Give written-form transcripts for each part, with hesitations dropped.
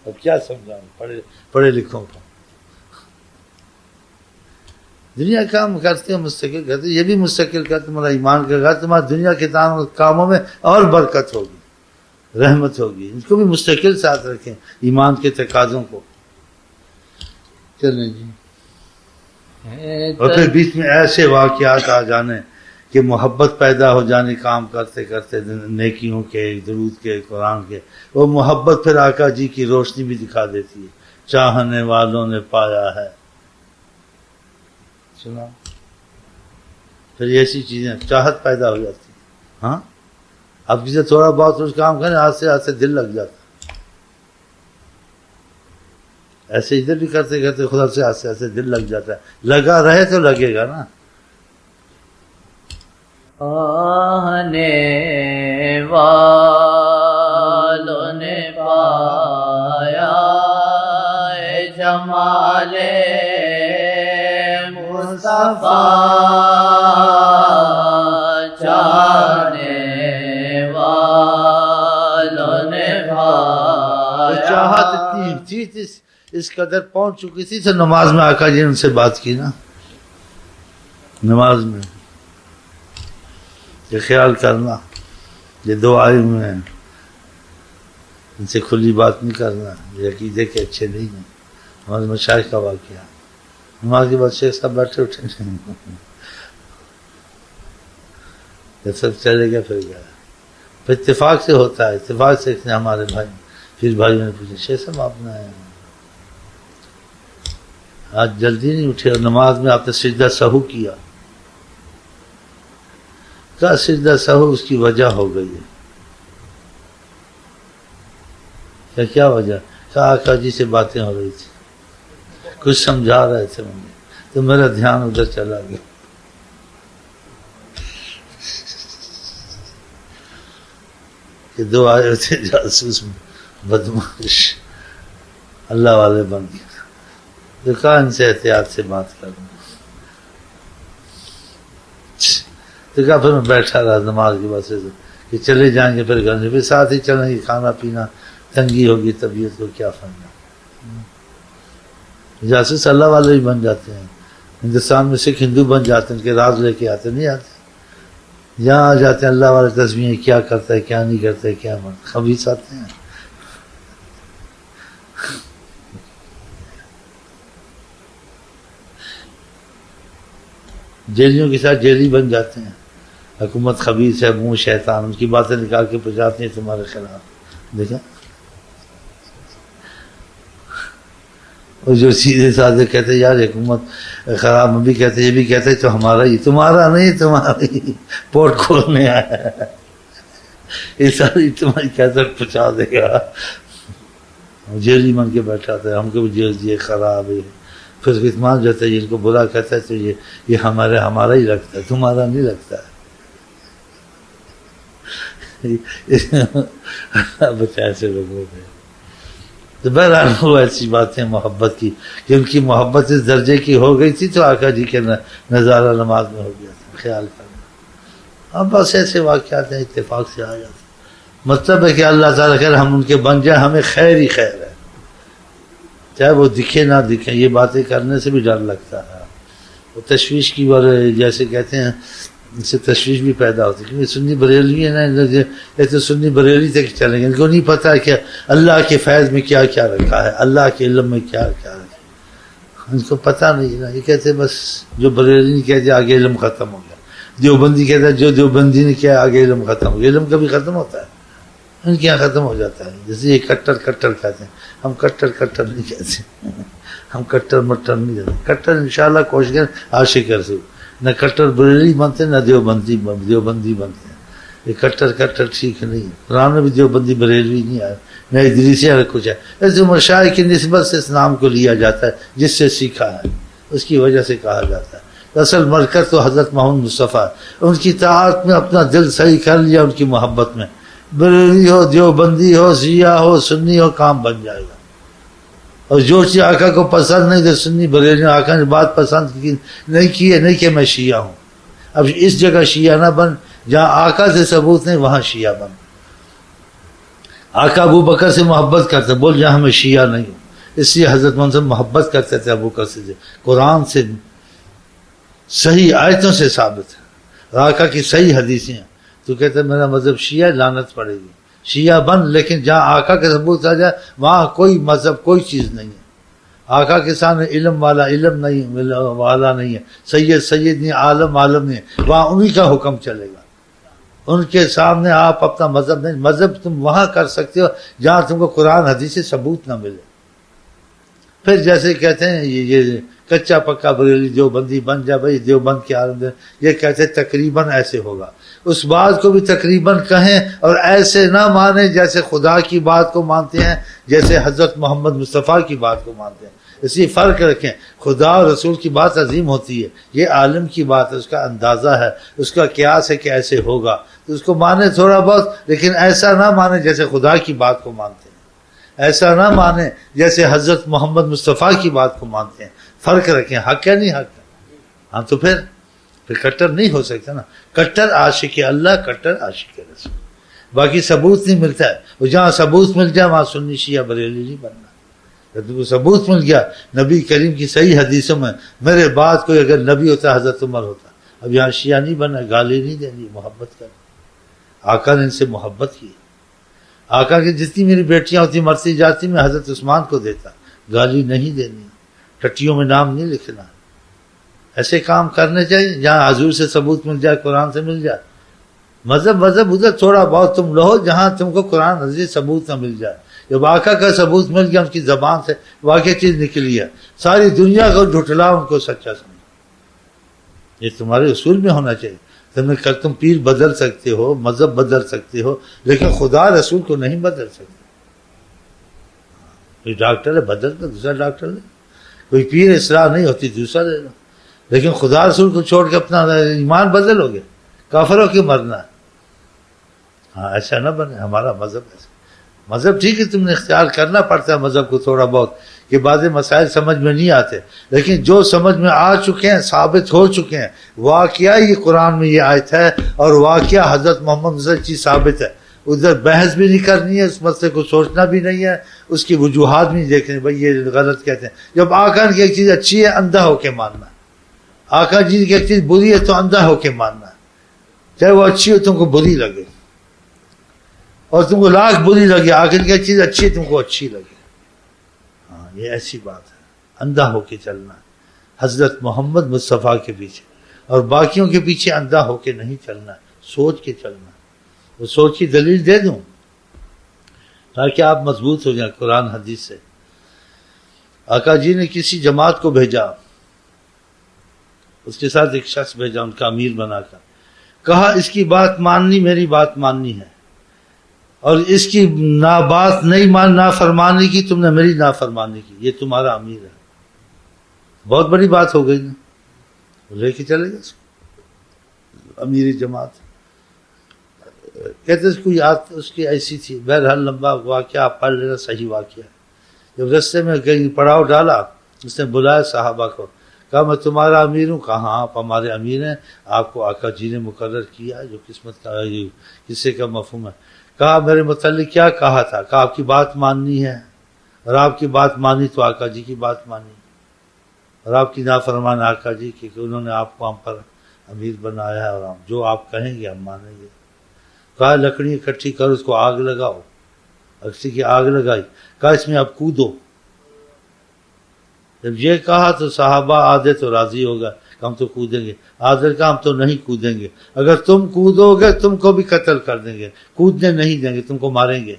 اب کیا سمجھاؤں پڑھے لکھوں کو؟ دنیا کام کرتے ہیں مستقل کرتے، یہ بھی مستقل کرتے، تمہارا ایمان کا گھر، تمہارا دنیا کے کاموں میں اور برکت ہوگی، رحمت ہوگی. ان کو بھی مستقل ساتھ رکھیں ایمان کے تقاضوں کو. چلیں جی. اور پھر بیچ میں ایسے واقعات آ جانے کہ محبت پیدا ہو جانے کام کرتے کرتے، نیکیوں کے، درود کے، قرآن کے، وہ محبت پھر آقا جی کی روشنی بھی دکھا دیتی ہے. چاہنے والوں نے پایا ہے، سنا، پھر ایسی چیزیں چاہت پیدا ہو جاتی ہے. ہاں اب کسی تھوڑا بہت کچھ کام کریں، آستے آستے دل لگ جاتا ہے. ایسے ادھر بھی کرتے کرتے خدا سے آستے آستے دل لگ جاتا ہے. لگا رہے تو لگے گا نا. آنے والوں نے پایا جمال مصطفیٰ، چاہنے والوں نے پایا. چاہت اتنی تھی، اس قدر پہنچ چکی تھی تو نماز میں آقا جی نے ان سے بات کی نا، نماز میں یہ خیال کرنا، یہ دو آئے ہوئے ہیں، ان سے کھلی بات نہیں کرنا، یہ عقیدے کے اچھے نہیں ہیں. ہمارے مشائخ کا واقعہ، نماز کے بعد شیخ صاحب بیٹھے اٹھے جب سب چلے گیا پھر گیا. پھر اتفاق سے ہوتا ہے، اتفاق سے ہمارے بھائی پھر بھائیوں نے پوچھا شیخ صاحب آپ نے آج جلدی نہیں اٹھے اور نماز میں آپ نے سجدہ سہو کیا. کہا سجدہ سہو اس کی وجہ ہو گئی ہے. کیا وجہ؟ کہا آقا جی سے باتیں ہو رہی تھی، کچھ سمجھا رہے تھے مجھے، تو میرا دھیان ادھر چلا گیا. کہ دو آئے تھے جاسوس بدمعاش اللہ والے بن گئے. تو کہا ان سے احتیاط سے بات کرنا. تو کہا پھر میں بیٹھا رہا نماز کے بعد سے کہ چلے جائیں گے پھر گھر میں، پھر ساتھ ہی چلیں گے، کھانا پینا، تنگی ہوگی طبیعت کو کیا فرما. جاسوس اللہ والے بھی بن جاتے ہیں. ہندوستان میں سکھ ہندو بن جاتے ہیں، ان کے راز لے کے آتے نہیں آتے. یہاں آ جاتے ہیں اللہ والے تصویریں کیا کرتا ہے کیا نہیں کرتا ہے کیا خبیث آتے ہیں. جیلیوں کے ساتھ جیلی بن جاتے ہیں. حکومت خبیث ہے، منہ شیطان، ان کی باتیں نکال کے پہنچاتی ہیں تمہارے خلاف. دیکھیں اور جو سیدھے سادھے کہتے ہیں یار حکومت خراب، ہم بھی کہتے یہ بھی کہتے تو ہمارا ہی، تمہارا نہیں، تمہارا ہی پورٹ کھولنے آیا ہے، یہ ساری تمہاری کیسٹ پہنچا دے گا. جیلی من کے بیٹھا تھا، ہم کو بھی جیل دیے خراب ہے. پھر ختمان جاتا ہے ان کو برا کہتا ہے تو یہ ہمارا ہی لگتا ہے، تمہارا نہیں لگتا ہے. بچہ ایسے لوگ ہوتے ہیں. تو بہرحال وہ ایسی باتیں محبت کی کہ ان کی محبت اس درجے کی ہو گئی تھی تو آقا جی کے نظارہ نماز میں ہو گیا تھا. خیال کرنا. اب بس ایسے واقعات ہیں اتفاق سے آ جاتے. مطلب ہے کہ اللہ تعالیٰ خیر ہم ان کے بن جائیں، ہمیں خیر ہی خیر ہے، چاہے وہ دکھے نہ دکھے. یہ باتیں کرنے سے بھی ڈر لگتا ہے، وہ تشویش کی بار جیسے کہتے ہیں اس سے تشویش بھی پیدا ہوتی ہے. کیونکہ سنی بریلوی ہے نا، یہ تو سنی بریلی تک چلیں گے. ان کو نہیں پتہ ہے کہ اللہ کے فیض میں کیا کیا رکھا ہے، اللہ کے علم میں کیا کیا رکھا ہے. ان کو پتہ نہیں نا. یہ کہتے بس جو بریلی نہیں کہتے آگے علم ختم ہو گیا، دیوبندی کہتا ہے جو دیوبندی نے کیا آگے علم ختم ہو گیا. علم کبھی ختم ہوتا ہے؟ ان کے یہاں ختم ہو جاتا ہے. جیسے یہ کٹر کہتے ہیں، ہم کٹر نہیں کہتے، ہم کٹر مٹر نہیں کہتے. کٹر انشاءاللہ کوشش کریں عاشق رسول، نہ کٹر بریلی بنتے نہ دیوبندی بنتے ہیں. یہ کٹر ٹھیک نہیں ہے. قرآن میں بھی دیوبندی بریلوی نہیں آیا، نہ ادریسی ہے، کچھ ہے. ایسے مشائخ کی نسبت سے اس نام کو لیا جاتا ہے، جس سے سیکھا ہے اس کی وجہ سے کہا جاتا ہے. اصل مرکز تو حضرت محمد مصطفیٰ، ان کی طاعت میں اپنا دل صحیح کر لیا، ان کی محبت میں بریلوی ہو، دیوبندی ہو، شیعہ ہو، سنی ہو، کام بن جائے گا. اور جو چیز آقا کو پسند نہیں تو سنی بریلوی آقا نے بات پسند نہیں کی ہے، نہیں کہ میں شیعہ ہوں. اب اس جگہ شیعہ نہ بن، جہاں آقا سے ثبوت نہیں وہاں شیعہ بن. آقا ابو بکر سے محبت کرتے، بول جہاں میں شیعہ نہیں ہوں، اس لیے حضرت محمد محبت کرتے تھے ابو بکر سے، قرآن سے صحیح آیتوں سے ثابت ہے، اور آقا کی صحیح حدیثیں ہیں۔ تو کہتے ہیں میرا مذہب شیعہ، لعنت پڑے گی، شیعہ بن، لیکن جہاں آقا کے ثبوت آ جائے وہاں کوئی مذہب کوئی چیز نہیں ہے۔ آقا کے سامنے علم والا علم نہیں والا نہیں ہے، سید سید نہیں، عالم عالم نہیں ہے، وہاں انہی کا حکم چلے گا۔ ان کے سامنے آپ اپنا مذہب نہیں، مذہب تم وہاں کر سکتے ہو جہاں تم کو قرآن حدیث سے ثبوت نہ ملے۔ پھر جیسے کہتے ہیں یہ کچا پکا بریلی دیوبندی بن جا بھائی، دیوبند کے عالم دے، یہ کہتے ہیں تقریباً ایسے ہوگا، اس بات کو بھی تقریباً کہیں اور ایسے نہ مانیں جیسے خدا کی بات کو مانتے ہیں، جیسے حضرت محمد مصطفیٰ کی بات کو مانتے ہیں۔ اس لیے فرق رکھیں، خدا اور رسول کی بات عظیم ہوتی ہے، یہ عالم کی بات ہے، اس کا اندازہ ہے، اس کا قیاس ہے کہ ایسے ہوگا، تو اس کو مانے تھوڑا بہت، لیکن ایسا نہ مانے جیسے خدا کی بات کو مانتے ہیں، ایسا نہ مانے جیسے حضرت محمد مصطفیٰ کی بات کو مانتے ہیں۔ فرق رکھیں، حق ہے نہیں حق ہے، ہاں تو پھر کٹر نہیں ہو سکتا نا، کٹر عاشق اللہ، کٹر عاشق رسول، باقی ثبوت نہیں ملتا ہے، اور جہاں ثبوت مل جائے وہاں سنی شیعہ بریلی نہیں بننا۔ جب کو ثبوت مل گیا نبی کریم کی صحیح حدیثوں میں، میرے بعد کوئی اگر نبی ہوتا حضرت عمر ہوتا، اب یہاں شیعہ نہیں بننا، گالی نہیں دینی، محبت کرنی۔ آقا نے ان سے محبت کی، آقا کی جتنی میری بیٹیاں ہوتی مرتی جاتی میں حضرت عثمان کو دیتا، گالی نہیں دینی، ٹٹیوں میں نام نہیں لکھنا، ایسے کام کرنے چاہیے جہاں حضور سے ثبوت مل جائے، قرآن سے مل جائے۔ مذہب ادھر تھوڑا بہت تم لو جہاں تم کو قرآن حدیث ثبوت نہ مل جائے۔ جب آقا کا ثبوت مل گیا، ان کی زبان سے واقعی چیز نکلی ہے، ساری دنیا کو جھٹلا، ان کو سچا سمجھا۔ یہ تمہارے اصول میں ہونا چاہیے۔ تم پیر بدل سکتے ہو، مذہب بدل سکتے ہو، لیکن خدا رسول کو نہیں بدل سکتے۔ کوئی ڈاکٹر ہے بدل کر دوسرا ڈاکٹر لے، کوئی پیر اصلاح نہیں ہوتی دوسرا لے لو، لیکن خدا رسول کو چھوڑ کے اپنا ایمان بدل ہو گیا، کافر ہو کے مرنا ہے۔ ہاں ایسا نہ بنے، ہمارا مذہب ایسا۔ مذہب ٹھیک ہے تم نے اختیار کرنا پڑتا ہے مذہب کو تھوڑا بہت، کہ بعض مسائل سمجھ میں نہیں آتے، لیکن جو سمجھ میں آ چکے ہیں، ثابت ہو چکے ہیں، واقعہ یہ قرآن میں یہ آیت ہے اور واقعہ حضرت محمد صلی اللہ علیہ وسلم چیز ثابت ہے، ادھر بحث بھی نہیں کرنی ہے، اس مسئلے کو سوچنا بھی نہیں ہے، اس کی وجوہات بھی نہیں دیکھنی، بھائی یہ غلط کہتے ہیں۔ جب آقا کی ایک چیز اچھی ہے اندھا ہو کے ماننا، آقا جی کی ایک چیز بری ہے تو اندھا ہو کے ماننا، چاہے وہ اچھی ہو تم کو بری لگے، اور تم کو لاکھ بری لگے، آخر کی چیز اچھی ہے تم کو اچھی لگے۔ ہاں یہ ایسی بات ہے، اندھا ہو کے چلنا حضرت محمد مصطفیٰ کے پیچھے، اور باقیوں کے پیچھے اندھا ہو کے نہیں چلنا، سوچ کے چلنا۔ وہ سوچ کی دلیل دے دوں تاکہ آپ مضبوط ہو جائیں قرآن حدیث سے۔ آقا جی نے کسی جماعت کو بھیجا، اس کے ساتھ ایک شخص بھیجا ان کا امیر بنا کر، کہا اس کی بات ماننی میری بات ماننی ہے، اور اس کی بات نہیں نافرمانی کی تم نے میری نافرمانی کی، یہ تمہارا امیر ہے۔ بہت بڑی بات ہو گئی نا، لے کے چلے گا امیر جماعت۔ کہتے اس کو یاد اس کی ایسی تھی، بہرحال لمبا واقعہ آپ پڑھ لینا، صحیح واقعہ ہے۔ جب رستے میں کہیں پڑاؤ ڈالا، اس نے بلایا صحابہ کو، کہا میں تمہارا امیر ہوں، کہا ہاں آپ ہمارے امیر ہیں، آپ کو آقا جی نے مقرر کیا ہے، جو قسمت کا قصے کا مفہوم ہے۔ کہا میرے متعلق کیا کہا تھا؟ کہا آپ کی بات ماننی ہے، اور آپ کی بات مانی تو آقا جی کی بات مانی، اور آپ کی نافرمان آقا جی کی کہ انہوں نے آپ کو ہم پر امیر بنایا ہے، اور ہم جو آپ کہیں گے ہم مانیں گے۔ کہا لکڑی اکٹھی کرو، اس کو آگ لگاؤ، اکسی کی آگ لگائی، کہا اس میں اب کودو۔ جب یہ کہا تو صحابہ آدھے تو راضی ہو گئے کہ ہم تو کودیں گے، آدھے کہا ہم تو نہیں کودیں گے، اگر تم کودو گے تم کو بھی قتل کر دیں گے، کودنے نہیں دیں گے، تم کو ماریں گے۔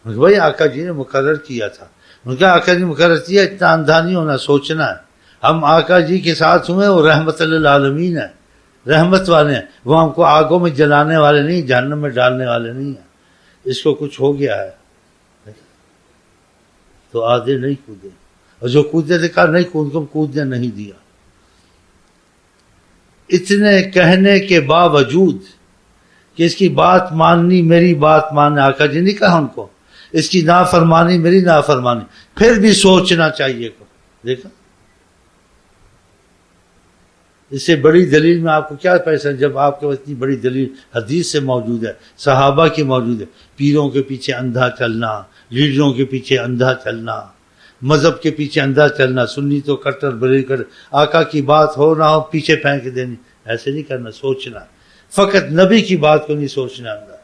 بھائی آقا جی نے مقرر کیا تھا، ان کا آقا جی مقرر کیا، اتنا اندھا نہیں ہونا، سوچنا ہے۔ ہم آقا جی کے ساتھ ہوئے، وہ رحمت للعالمین ہے، رحمت والے ہیں، وہ ہم کو آگوں میں جلانے والے نہیں، جہنم میں ڈالنے والے نہیں ہیں۔ اس کو کچھ ہو گیا ہے تو آدھے نہیں کودے، اور جو کودے تھے کہا نہیں کودنے نہیں دیا۔ اتنے کہنے کے باوجود کہ اس کی بات ماننی میری بات ماننا، آقا جی نے کہا ان کو اس کی نافرمانی میری نافرمانی، پھر بھی سوچنا چاہیے کو۔ دیکھا اس سے بڑی دلیل میں آپ کو کیا پیسہ، جب آپ کے پاس اتنی بڑی دلیل حدیث سے موجود ہے، صحابہ کی موجود ہے، پیروں کے پیچھے اندھا چلنا، لیڈروں کے پیچھے اندھا چلنا، مذہب کے پیچھے اندھا چلنا، سنی تو کٹر بریل کر، آقا کی بات ہو نہ ہو پیچھے پھینک دینی، ایسے نہیں کرنا، سوچنا، فقط نبی کی بات کو نہیں سوچنا، اندر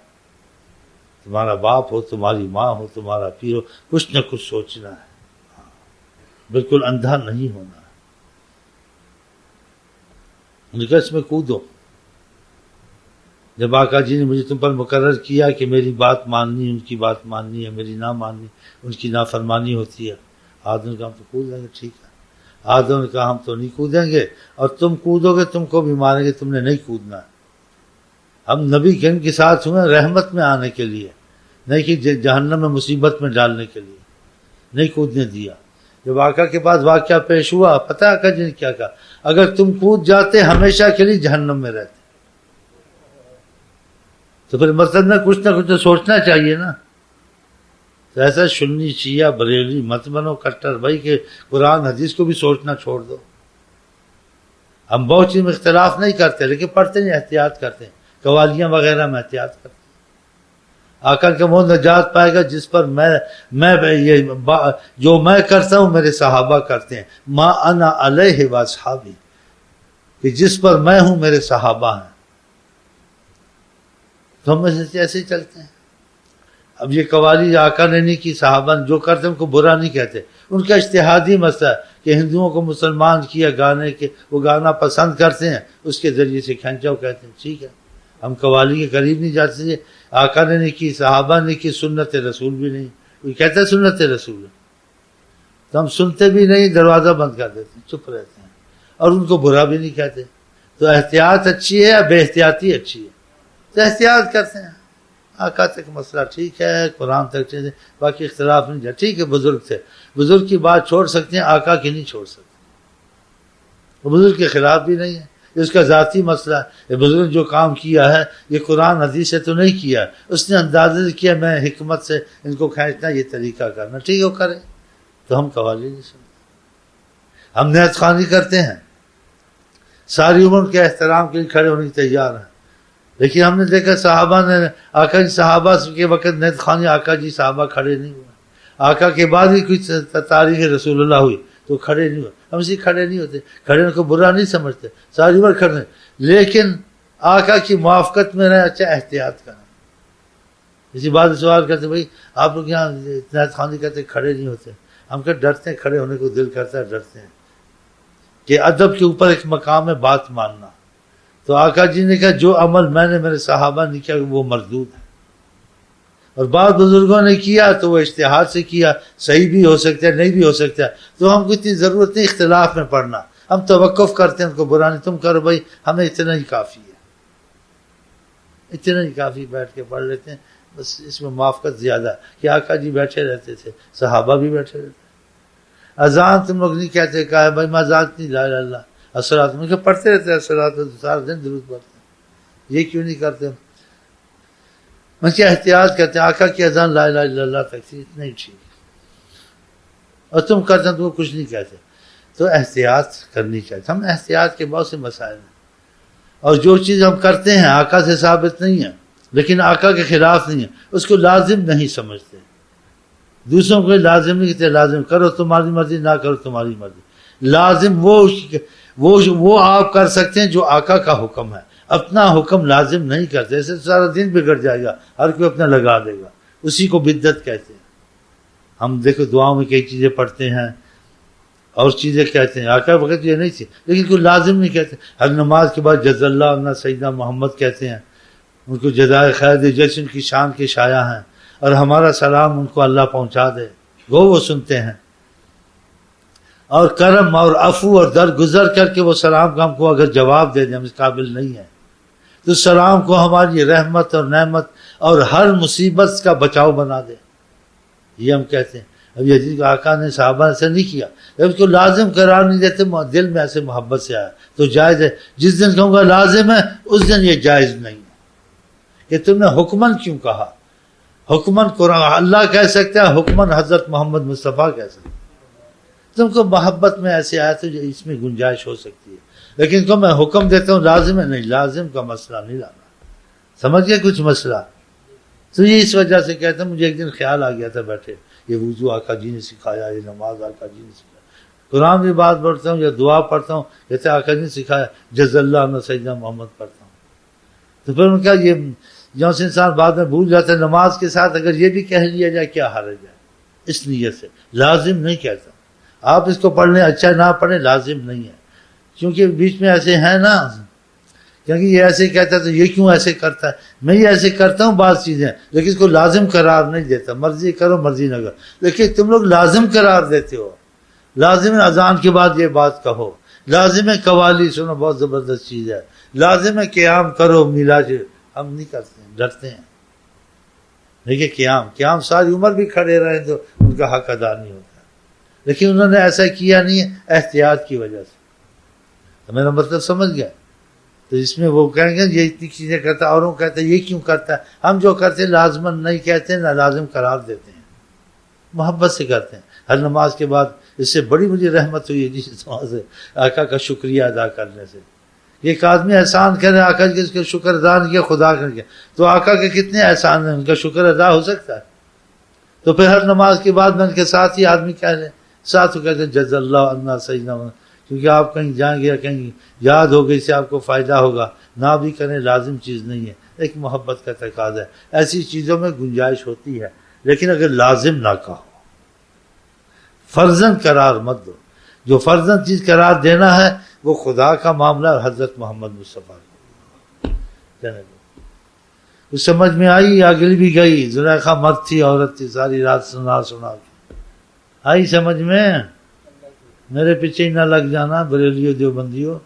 تمہارا باپ ہو، تمہاری ماں ہو، تمہارا پیر ہو، کچھ نہ کچھ سوچنا ہے، بالکل اندھا نہیں ہونا، اس میں کودو۔ جب آقا جی نے مجھے تم پر مقرر کیا کہ میری بات ماننی، ان کی بات ماننی ہے، میری نہ ماننی ان کی نافرمانی ہوتی ہے، آدم نے کہا ہم تو کود لیں گے، ٹھیک ہے۔ آدم نے کہا ہم تو نہیں کودیں گے، اور تم کودو گے تم کو بھی ماریں گے، تم نے نہیں کودنا ہے۔ ہم نبی کریم کے ساتھ ہوئے رحمت میں آنے کے لیے، نہیں کہ جہنم میں مصیبت میں ڈالنے کے لیے، نہیں کودنے دیا۔ جب آقا کے پاس واقعہ پیش ہوا، پتہ ہے آقا جی نے کیا کہا؟ اگر تم کود جاتے ہمیشہ کے لیے جہنم میں رہتے، تو پھر مطلب نہ کچھ تو سوچنا چاہیے نا۔ تو ایسا سنی شیعہ بریلی مت بنو کٹر بھائی کہ قرآن حدیث کو بھی سوچنا چھوڑ دو۔ ہم بہت چیز میں اختلاف نہیں کرتے، لیکن پڑھتے نہیں، احتیاط کرتے ہیں، قوالیاں وغیرہ میں احتیاط کرتے ہیں۔ آقا کہ وہ نجات پائے گا جس پر جو میں کرتا ہوں میرے صحابہ کرتے ہیں، ما انا علیہ واصحابی، کہ جس پر میں ہوں میرے صحابہ ہیں، تو ہم ایسے ہی چلتے ہیں۔ اب یہ قوالی آقا نے نہیں کی، صحابہ نے جو کرتے ہیں ان کو برا نہیں کہتے، ان کا اجتہادی مسئلہ ہے کہ ہندوؤں کو مسلمان کیا گانے کے، وہ گانا پسند کرتے ہیں، اس کے ذریعے سے کھینچاؤ کہتے ہیں، ٹھیک ہے، ہم قوالی کے قریب نہیں جاتے۔ آقا نے نہیں کی، صحابہ نے کی، سنت رسول بھی نہیں، کوئی کہتا ہے سنت رسول ہے تو ہم سنتے بھی نہیں، دروازہ بند کر دیتے ہیں، چپ رہتے ہیں، اور ان کو برا بھی نہیں کہتے۔ تو احتیاط اچھی ہے یا بے احتیاطی اچھی ہے؟ تو احتیاط کرتے ہیں۔ آقا تک مسئلہ ٹھیک ہے، قرآن تک ٹھیک ہے، باقی اختلاف نہیں جائے، ٹھیک ہے، بزرگ تھے، بزرگ کی بات چھوڑ سکتے ہیں، آقا کی نہیں چھوڑ سکتے، وہ بزرگ کے خلاف بھی نہیں ہے، اس کا ذاتی مسئلہ ہے۔ یہ بزرگ جو کام کیا ہے یہ قرآن حدیث سے تو نہیں کیا ہے، اس نے اندازے سے کیا میں حکمت سے ان کو کھینچنا، یہ طریقہ کرنا، ٹھیک ہے وہ کرے، تو ہم قوالی نہیں سنتے۔ ہم نیت خوانی کرتے ہیں، ساری عمر کے احترام کے لیے کھڑے ہونے کی تیار ہیں، لیکن ہم نے دیکھا صحابہ نے، آقا جی صحابہ کے وقت نیت خوانی، آقا جی صحابہ کھڑے نہیں ہوئے، آقا کے بعد ہی کچھ تاریخ رسول اللہ ہوئی تو کھڑے نہیں ہوئے، ہم اسی کھڑے نہیں ہوتے، کھڑے ہونے کو برا نہیں سمجھتے، ساری عمر کھڑے، لیکن آقا کی موافقت میں رہے، اچھا احتیاط کریں۔ اسی بات سوال کرتے بھائی آپ لوگ یہاں نیت خوانی کرتے کھڑے نہیں ہوتے، ہم کہ ڈرتے ہیں، کھڑے ہونے کو دل کرتا ہے، ڈرتے ہیں کہ ادب کے اوپر ایک مقام ہے بات ماننا۔ تو آقا جی نے کہا جو عمل میں نے میرے صحابہ نے کیا وہ مردود ہے، اور بعض بزرگوں نے کیا تو وہ اجتہاد سے کیا، صحیح بھی ہو سکتا ہے نہیں بھی ہو سکتا ہے، تو ہم کو اتنی ضرورت نہیں اختلاف میں پڑھنا، ہم توقف کرتے ہیں ان کو برا نہیں، تم کرو بھائی، ہمیں اتنا ہی کافی ہے، اتنا ہی کافی، بیٹھ کے پڑھ لیتے ہیں، بس اس میں موافقت زیادہ ہے کہ آقا جی بیٹھے رہتے تھے، صحابہ بھی بیٹھے رہتے۔ اذان تم لوگ نہیں کہتے، کہا ہے بھائی میں اذان نہیں، لا الہ الا اللہ، الصلاۃ میں پڑھتے رہتے ہیں، الصلاۃ سارا دن درود پڑھتے ہیں، یہ کیوں نہیں کرتے؟ میں کیا احتیاط کرتے ہیں، آقا کی اذان لا الہ الا اللہ تک تھی، اتنا ہی ٹھیک ہے، اور تم کرتے ہیں تو وہ کچھ نہیں کہتے، تو احتیاط کرنی چاہیے۔ ہم احتیاط کے بہت سے مسائل ہیں، اور جو چیز ہم کرتے ہیں آقا سے ثابت نہیں ہے، لیکن آقا کے خلاف نہیں ہے، اس کو لازم نہیں سمجھتے، دوسروں کو لازم نہیں کہتے، لازم کرو تمہاری مرضی، نہ کرو تمہاری مرضی، لازم وہ آپ کر سکتے ہیں جو آقا کا حکم ہے، اپنا حکم لازم نہیں کرتے، ایسے سارا دن بگڑ جائے گا، ہر کوئی اپنا لگا دے گا، اسی کو بدعت کہتے ہیں۔ ہم دیکھو دعاؤں میں کئی چیزیں پڑھتے ہیں اور چیزیں کہتے ہیں، آقا وقت یہ نہیں تھی، لیکن کوئی لازم نہیں کہتے، ہر نماز کے بعد جزا اللہ عنا سیدنا محمد کہتے ہیں، ان کو جزائے خیر دے جیسے ان کی شان کے شایع ہیں، اور ہمارا سلام ان کو اللہ پہنچا دے، گو وہ سنتے ہیں، اور کرم اور عفو اور درگزر کر کے وہ سلام کا ہم کو اگر جواب دے دیں، ہم اس قابل نہیں ہیں، تو سلام کو ہماری رحمت اور نعمت اور ہر مصیبت کا بچاؤ بنا دے، یہ ہم کہتے ہیں۔ اب یزید آقا نے صحابہ سے نہیں کیا، جب اس کو لازم قرار نہیں دیتے، دل میں ایسے محبت سے آیا تو جائز ہے، جس دن کہوں گا لازم ہے اس دن یہ جائز نہیں ہے کہ تم نے حکمن کیوں کہا، حکمن قرآن اللہ کہہ سکتا ہے، حکمن حضرت محمد مصطفیٰ کہہ سکتے ہیں، تم کو محبت میں ایسے آیا تو اس میں گنجائش ہو سکتی ہے، لیکن کو میں حکم دیتا ہوں لازم ہے نہیں، لازم کا مسئلہ نہیں لانا، سمجھ گئے کچھ مسئلہ؟ تو یہ اس وجہ سے کہتا ہوں، مجھے ایک دن خیال آ گیا تھا بیٹھے، یہ وضو آقا جی نے سکھایا، یہ نماز آقا جی نے سکھایا، قرآن بھی بات پڑھتا ہوں یا دعا پڑھتا ہوں، کہتے آقا جی نے سکھایا جز اللہ عنہ سیدنا محمد پڑھتا ہوں، تو پھر ان کا یہ جہاں سے انسان بعد میں بھول جاتا ہے، نماز کے ساتھ اگر یہ بھی کہہ لیا جائے کیا حرج ہے، اس نیت سے لازم نہیں کہتا، آپ اس کو پڑھ لیں اچھا نہ پڑھیں لازم نہیں ہے، کیونکہ بیچ میں ایسے ہیں نا، کیونکہ یہ ایسے کہتا ہے تو یہ کیوں ایسے کرتا ہے، میں یہ ایسے کرتا ہوں بعض چیزیں، لیکن اس کو لازم قرار نہیں دیتا، مرضی کرو مرضی نہ کرو، لیکن تم لوگ لازم قرار دیتے ہو، لازم ہے اذان کے بعد یہ بات کہو، لازم ہے قوالی سنو بہت زبردست چیز ہے، لازم ہے قیام کرو میلاد، ہم نہیں کرتے ہیں، ڈرتے ہیں، دیکھیے قیام ساری عمر بھی کھڑے رہے تو ان کا حق ادا نہیں ہوتا، لیکن انہوں نے ایسا کیا نہیں ہے احتیاط کی وجہ سے، تو میرا مطلب سمجھ گیا، تو اس میں وہ کہیں گے یہ اتنی چیزیں کرتا ہے، اوروں کہتے ہیں یہ کیوں کرتا ہے، ہم جو کرتے ہیں لازمن نہیں کہتے نہ لازم قرار دیتے ہیں، محبت سے کرتے ہیں، ہر نماز کے بعد اس سے بڑی مجھے رحمت ہوئی ہے جس نماز سے آقا کا شکریہ ادا کرنے سے، ایک آدمی احسان کرے آقا جی اس کا شکر ادا نہیں کیا خدا کر کے، تو آقا کے کتنے احسان ہیں، ان کا شکر ادا ہو سکتا ہے، تو پھر ہر نماز کے بعد میں ان کے ساتھ ہی آدمی کہہ لیں، ساتھ وہ کہتے ہیں جز اللہ عنہ سیدنا محمد، کیونکہ آپ کہیں جائیں گے یا کہیں یاد ہو گئی سے آپ کو فائدہ ہوگا، نہ بھی کریں لازم چیز نہیں ہے، ایک محبت کا تقاضا ہے، ایسی چیزوں میں گنجائش ہوتی ہے، لیکن اگر لازم نہ کہو، فرضاً قرار مت دو، جو فرضاً چیز قرار دینا ہے وہ خدا کا معاملہ اور حضرت محمد مصطفیٰ کا، کچھ سمجھ میں آئی؟ اگلی بھی گئی، زلیخا مرد تھی عورت تھی، ساری رات سنا آئی سمجھ میں؟ میرے پیچھے ہی نہ لگ جانا بریلیو دیوبندیو۔